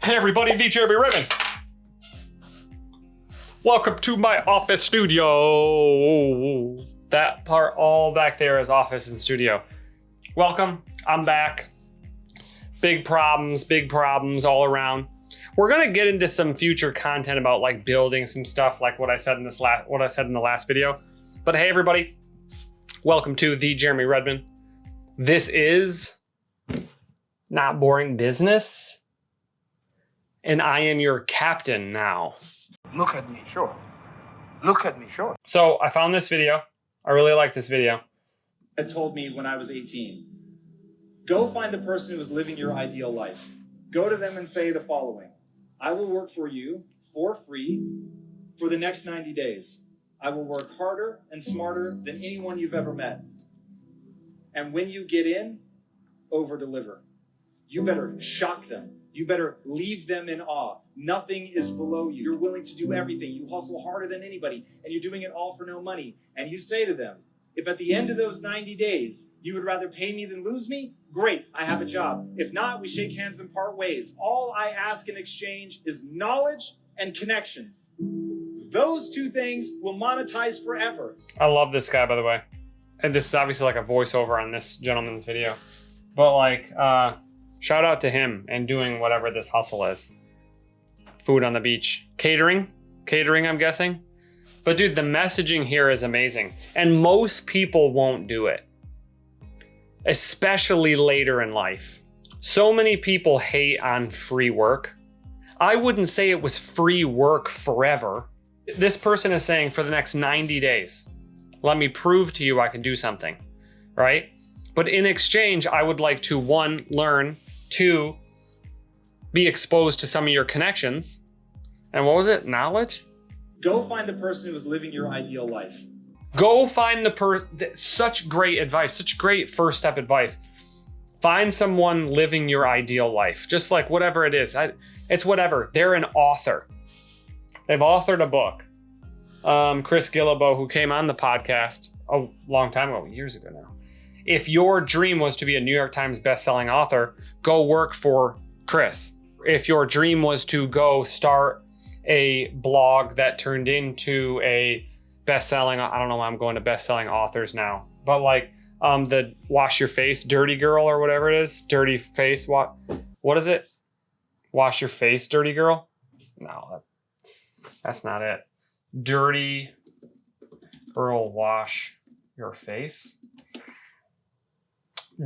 Hey everybody, the Jeremy Redmond. Welcome to my office studio. That part all back there is office and studio. Welcome, I'm back. Big problems all around. We're gonna get into some future content about like building some stuff, like what I said in the last video. But hey everybody, welcome to the Jeremy Redmond. This is Not Boring Business. And I am your captain now. Look at me, sure. Look at me, sure. So I found this video. I really like this video. Had told me when I was 18, go find the person who is living your ideal life. Go to them and say the following: I will work for you for free for the next 90 days. I will work harder and smarter than anyone you've ever met. And when you get in, over deliver. You better shock them. You better leave them in awe. Nothing is below you. You're willing to do everything. You hustle harder than anybody, and you're doing it all for no money. And you say to them, if at the end of those 90 days, you would rather pay me than lose me, great, I have a job. If not, we shake hands and part ways. All I ask in exchange is knowledge and connections. Those two things will monetize forever. I love this guy, by the way. And this is obviously like a voiceover on this gentleman's video. But like, shout out to him and doing whatever this hustle is. Food on the beach. Catering, I'm guessing. But dude, the messaging here is amazing. And most people won't do it. Especially later in life. So many people hate on free work. I wouldn't say it was free work forever. This person is saying for the next 90 days, let me prove to you I can do something, right? But in exchange, I would like to, 1, learn, 2, be exposed to some of your connections. And what was it? Knowledge? Go find the person who is living your ideal life. Go find the person. Such great advice, such great first step advice. Find someone living your ideal life. Just like whatever it is. It's whatever. They're an author. They've authored a book. Chris Guillebeau, who came on the podcast a long time ago, years ago now. If your dream was to be a New York Times bestselling author, go work for Chris. If your dream was to go start a blog that turned into a bestselling, I don't know why I'm going to bestselling authors now, but like the Wash Your Face, Dirty Girl or whatever it is, Dirty Face, what is it? Wash Your Face, Dirty Girl? No, that's not it. Dirty Girl, Wash Your Face.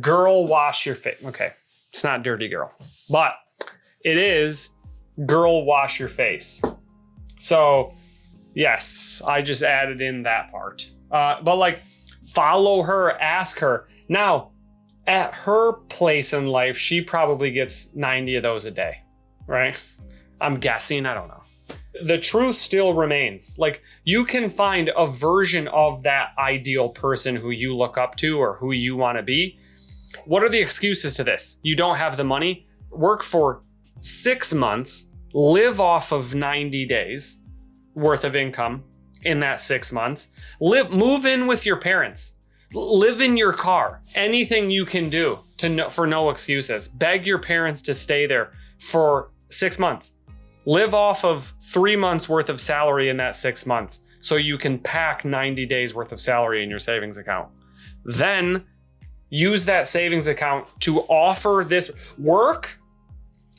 Girl, Wash Your Face. Okay, it's not Dirty Girl, but it is Girl, Wash Your Face. So yes, I just added in that part. But like, follow her, ask her. Now, at her place in life, she probably gets 90 of those a day, right? I'm guessing, I don't know. The truth still remains. Like, you can find a version of that ideal person who you look up to or who you want to be. What are the excuses to this? You don't have the money? Work for 6 months, live off of 90 days worth of income in that 6 months. Move in with your parents. Live in your car. Anything you can do for no excuses. Beg your parents to stay there for 6 months. Live off of 3 months worth of salary in that 6 months so you can pack 90 days worth of salary in your savings account. Then use that savings account to offer this work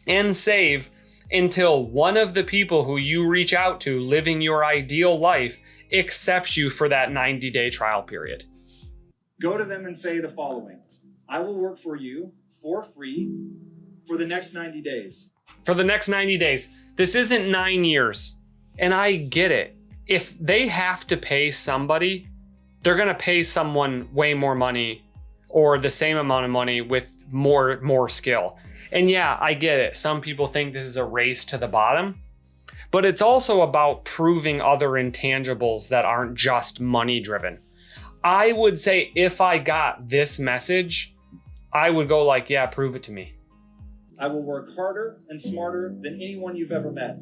and save until one of the people who you reach out to living your ideal life accepts you for that 90-day trial period. Go to them and say the following: I will work for you for free for the next 90 days. For the next 90 days. This isn't 9 years. And I get it. If they have to pay somebody, they're going to pay someone way more money or the same amount of money with more skill. And yeah, I get it. Some people think this is a race to the bottom, but it's also about proving other intangibles that aren't just money driven. I would say if I got this message, I would go like, yeah, prove it to me. I will work harder and smarter than anyone you've ever met.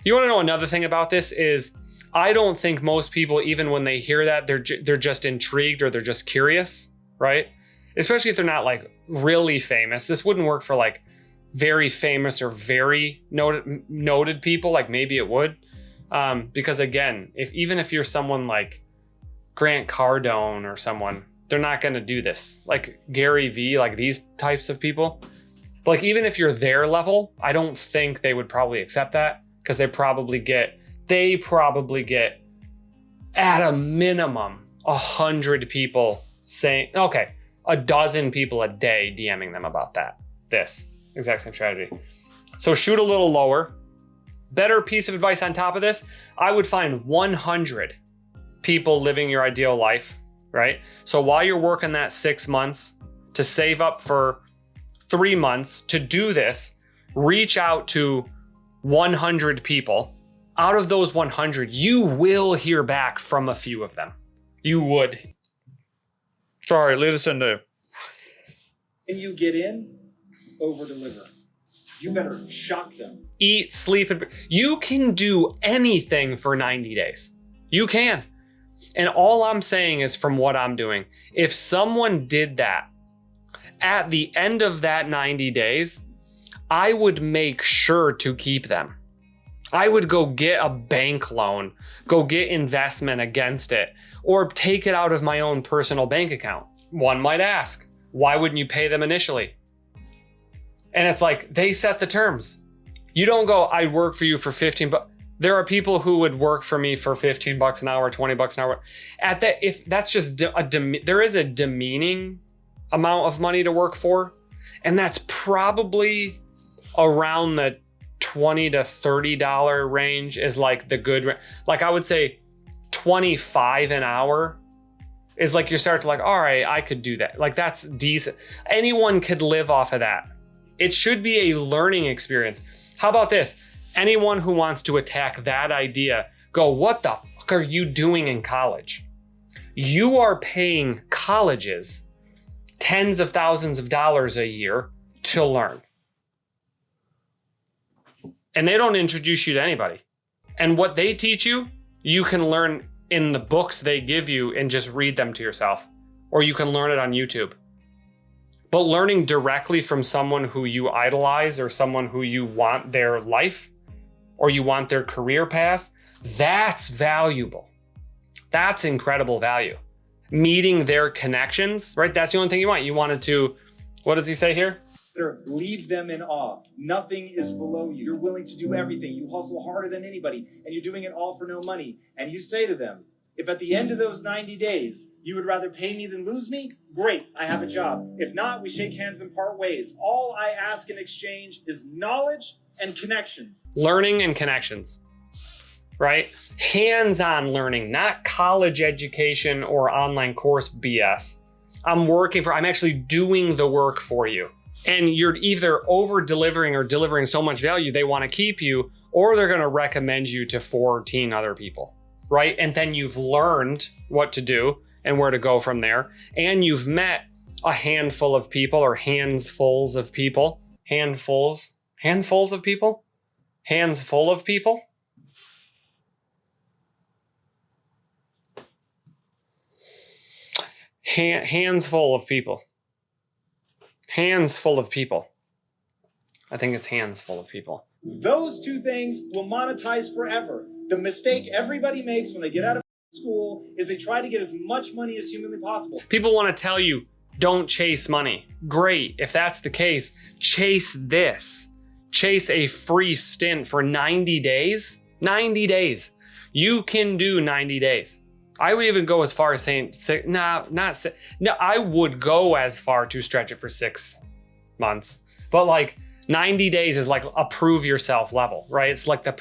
You want to know another thing about this is I don't think most people, even when they hear that, they're just intrigued or they're just curious, right? Especially if they're not like really famous. This wouldn't work for like very famous or very noted people, like maybe it would. Because again, even if you're someone like Grant Cardone or someone, they're not going to do this. Like Gary Vee, like these types of people. But like even if you're their level, I don't think they would probably accept that, because they probably get at a minimum 100 people saying, okay, a dozen people a day DMing them about this exact same strategy. So shoot a little lower. Better piece of advice on top of this, I would find 100 people living your ideal life, right? So while you're working that 6 months to save up for 3 months to do this, reach out to 100 people. Out of those 100, you will hear back from a few of them. You would. Sorry, lead us into. When you get in, over deliver. You better shock them. Eat, sleep, and you can do anything for 90 days. You can. And all I'm saying is from what I'm doing, if someone did that at the end of that 90 days, I would make sure to keep them. I would go get a bank loan, go get investment against it, or take it out of my own personal bank account. One might ask, why wouldn't you pay them initially? And it's like, they set the terms. You don't go, I work for you for 15 bucks. There are people who would work for me for 15 bucks an hour, 20 bucks an hour. At that, if that's just there is a demeaning amount of money to work for, and that's probably around the $20 to $30 range is like the good. Like I would say 25 an hour is like you start to like, all right, I could do that. Like that's decent. Anyone could live off of that. It should be a learning experience. How about this? Anyone who wants to attack that idea, go, what the fuck are you doing in college? You are paying colleges tens of thousands of dollars a year to learn. And they don't introduce you to anybody. And what they teach you, you can learn in the books they give you and just read them to yourself. Or you can learn it on YouTube. But learning directly from someone who you idolize or someone who you want their life or you want their career path, that's valuable. That's incredible value. Meeting their connections, right? That's the only thing you want. You wanted to, what does he say here? Leave them in awe. Nothing is below you. You're willing to do everything. You hustle harder than anybody, and you're doing it all for no money. And you say to them, if at the end of those 90 days, you would rather pay me than lose me, great, I have a job. If not, we shake hands and part ways. All I ask in exchange is knowledge and connections. Learning and connections, right? Hands-on learning, not college education or online course BS. I'm actually doing the work for you. And you're either over-delivering or delivering so much value, they want to keep you, or they're going to recommend you to 14 other people, right? And then you've learned what to do and where to go from there. And you've met a handful of people or handfuls of people. Handfuls of people? Hands full of people? Hands full of people. Hands full of people. I think it's hands full of people. Those two things will monetize forever. The mistake everybody makes when they get out of school is they try to get as much money as humanly possible. People want to tell you, don't chase money. Great. If that's the case, chase this. Chase a free stint for 90 days. 90 days. You can do 90 days. I would even go as far as saying, I would go as far to stretch it for 6 months. But like 90 days is like a prove yourself level, right? It's like the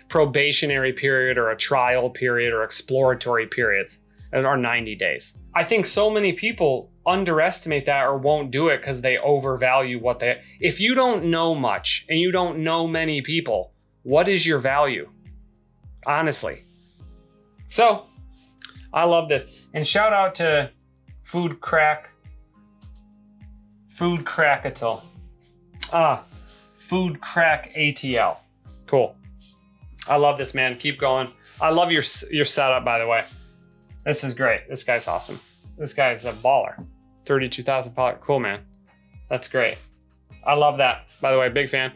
probationary period or a trial period or exploratory periods are 90 days. I think so many people underestimate that or won't do it because they overvalue what they, if you don't know much and you don't know many people, what is your value? Honestly. So I love this. And shout out to Food Crackatil. Food Crack ATL. Cool. I love this, man. Keep going. I love your setup, by the way. This is great. This guy's awesome. This guy's a baller. 32,000 followers. Cool, man. That's great. I love that, by the way, big fan.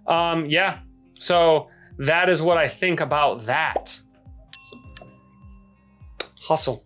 Yeah, so that is what I think about that. Hustle.